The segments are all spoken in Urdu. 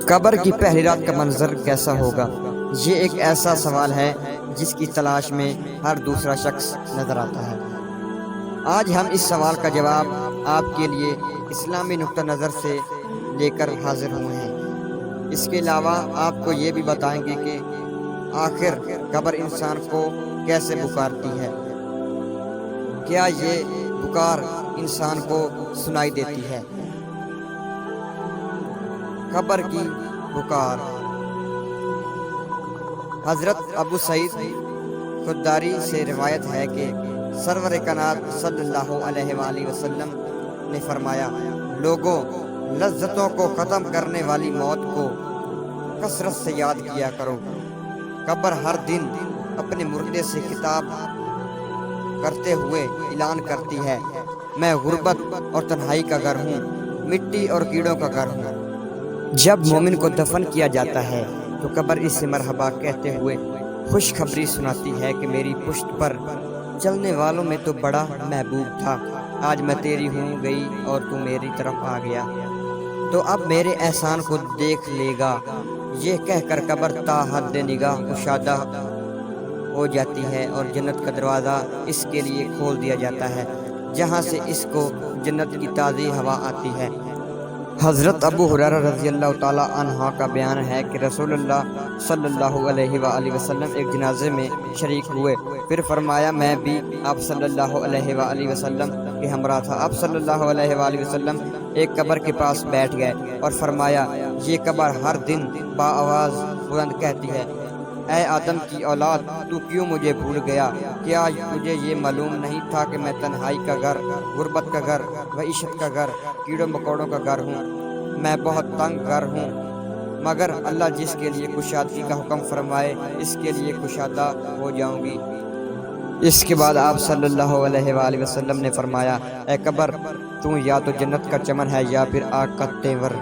قبر کی پہلی رات کا منظر کیسا ہوگا؟ یہ ایک ایسا سوال ہے جس کی تلاش میں ہر دوسرا شخص نظر آتا ہے۔ آج ہم اس سوال کا جواب آپ کے لیے اسلامی نقطہ نظر سے لے کر حاضر ہوئے ہیں۔ اس کے علاوہ آپ کو یہ بھی بتائیں گے کہ آخر قبر انسان کو کیسے پکارتی ہے، کیا یہ پکار انسان کو سنائی دیتی ہے؟ قبر کی پکار۔ حضرت ابو سعید خداری سے روایت ہے کہ سرور کائنات صلی اللہ علیہ وآلہ وسلم نے فرمایا، لوگوں، لذتوں کو ختم کرنے والی موت کو کثرت سے یاد کیا کرو۔ قبر ہر دن اپنے مردے سے خطاب کرتے ہوئے اعلان کرتی ہے، میں غربت اور تنہائی کا گھر ہوں، مٹی اور کیڑوں کا گھر ہوں۔ جب مومن کو دفن کیا جاتا ہے تو قبر اس سے مرحبا کہتے ہوئے خوشخبری سناتی ہے کہ میری پشت پر چلنے والوں میں تو بڑا محبوب تھا، آج میں تیری ہوں گئی اور تو میری طرف آ گیا، تو اب میرے احسان کو دیکھ لے گا۔ یہ کہہ کر قبر تا حد نگاہ کشادہ ہو جاتی ہے اور جنت کا دروازہ اس کے لیے کھول دیا جاتا ہے، جہاں سے اس کو جنت کی تازی ہوا آتی ہے۔ حضرت ابو ہریرہ رضی اللہ تعالی عنہ کا بیان ہے کہ رسول اللہ صلی اللہ علیہ وآلہ وسلم ایک جنازے میں شریک ہوئے، پھر فرمایا میں بھی آپ صلی اللہ علیہ وآلہ وسلم کے ہمراہ تھا۔ آپ صلی اللہ علیہ وآلہ وسلم ایک قبر کے پاس بیٹھ گئے اور فرمایا، یہ قبر ہر دن بآواز بلند کہتی ہے، اے آدم کی اولاد، تو کیوں مجھے بھول گیا؟ کیا تجھے یہ معلوم نہیں تھا کہ میں تنہائی کا گھر، غربت کا گھر، وحشت کا گھر، کیڑوں مکوڑوں کا گھر ہوں؟ میں بہت تنگ گھر ہوں، مگر اللہ جس کے لیے کشادگی کا حکم فرمائے اس کے لیے کشادہ ہو جاؤں گی۔ اس کے بعد آپ صلی اللہ علیہ وآلہ وسلم نے فرمایا، اے قبر، تو یا تو جنت کا چمن ہے یا پھر آگ کا تیور۔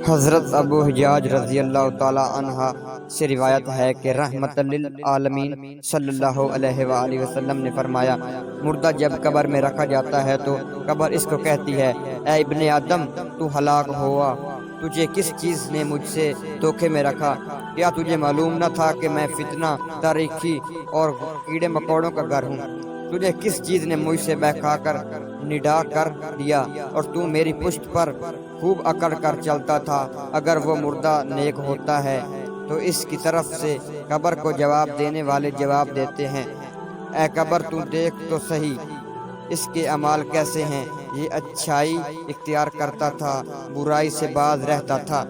حضرت ابو حجاج رضی اللہ تعالی عنہ سے روایت ہے کہ رحمت للعالمین صلی اللہ علیہ وآلہ وسلم نے فرمایا، مردہ جب قبر میں رکھا جاتا ہے تو قبر اس کو کہتی ہے، اے ابن آدم، تو ہلاک ہوا، تجھے کس چیز نے مجھ سے دھوکے میں رکھا؟ کیا تجھے معلوم نہ تھا کہ میں فتنہ، تاریکی اور کیڑے مکوڑوں کا گھر ہوں؟ تجھے کس چیز نے مجھ سے بہکا کر نڈا کر دیا اور تو میری پشت پر خوب اکڑ کر چلتا تھا؟ اگر وہ مردہ نیک ہوتا ہے تو اس کی طرف سے قبر کو جواب دینے والے جواب دیتے ہیں، اے قبر، تو دیکھ تو صحیح اس کے اعمال کیسے ہیں، یہ اچھائی اختیار کرتا تھا، برائی سے باز رہتا تھا۔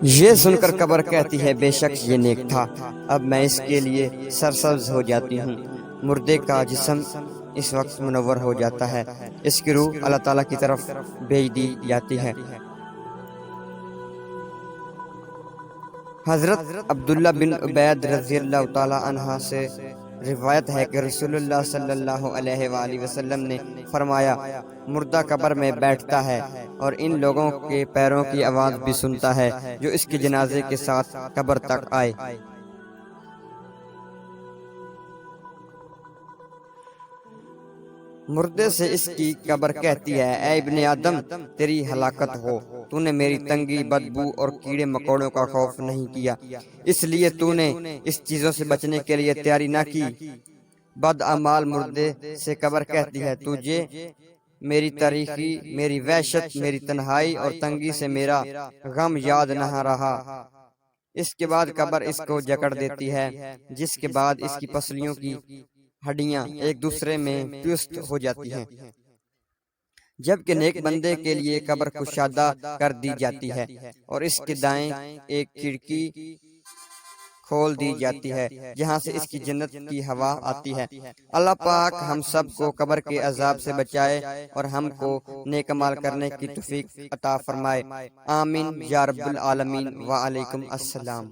یہ سن کر قبر کہتی ہے، بے شک یہ نیک تھا، اب میں اس کے لیے سرسبز ہو جاتی ہوں۔ مردے کا جسم اس وقت منور ہو جاتا ہے، اس کی روح اللہ تعالیٰ کی طرف بھیج دی جاتی ہے۔ حضرت عبداللہ بن عبید رضی اللہ تعالی عنہ سے روایت ہے کہ رسول اللہ صلی اللہ علیہ وآلہ وسلم نے فرمایا، مردہ قبر میں بیٹھتا ہے اور ان لوگوں کے پیروں کی آواز بھی سنتا ہے جو اس کے جنازے کے ساتھ قبر تک آئے۔ مردے سے اس کی قبر کہتی ہے، اے ابن آدم، تیری ہلاکت ہو، تو نے میری تنگی، بدبو اور کیڑے مکوڑوں کا خوف نہیں کیا، اس لیے تو نے اس چیزوں سے بچنے کے لیے تیاری نہ کی۔ بد اعمال مردے سے قبر کہتی ہے، تجھے میری تاریکی، میری وحشت، میری تنہائی اور تنگی سے میرا غم یاد نہ رہا۔ اس کے بعد قبر اس کو جکڑ دیتی ہے، جس کے بعد اس کی پسلیوں کی ہڈیاں ایک دوسرے میں پیوست ہو جاتی ہیں، جبکہ نیک بندے کے لیے قبر کشادہ کر دی جاتی ہے اور اس کے دائیں ایک کھڑکی کھول دی جاتی ہے جہاں سے اس کی جنت کی ہوا آتی ہے۔ اللہ پاک ہم سب کو قبر کے عذاب سے بچائے اور ہم کو نیک عمل کرنے کی توفیق عطا فرمائے، آمین یا رب العالمین۔ وعلیکم السلام۔